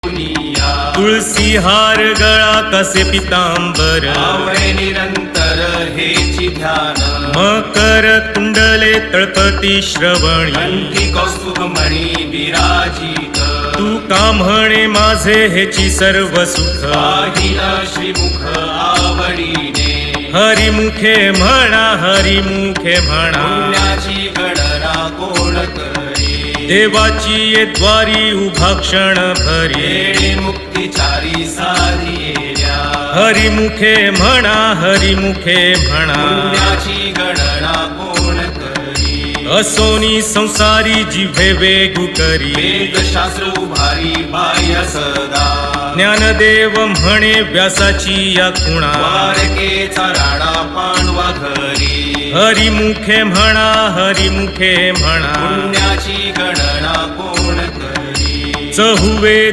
दुनिया तुळसी हार गळा कसे पितांबर आवळे निरंतर हेची ध्यान मकर कुंडले तळपती श्रवणी कंठी कौस्तुभ मणी विराजित तू का म्हणे माझे हेची सर्व सुख पाहिल श्रीमुख आवडीने हरिमुखे म्हणा हरिमुखे म्हणा पुण्याची गणना कोण करे देवाची ये द्वारी उभा क्षण भरी येणे मुक्तिचारी साधिएल्या हरिमुखे म्हणा हरिमुखे म्हणा पुण्याची गणना कोण करी असोनी संसारी जिव्हे वेगू करी वेदशास्त्र उभारी बाह्य सदा ज्ञानदेव म्हणे व्यासाची या खुणा द्वारकेचा राणा पांडवा घरी हरिमुखे म्हणा हरिमुखे म्हणा पुण्याची गणना कोण करी चहुवे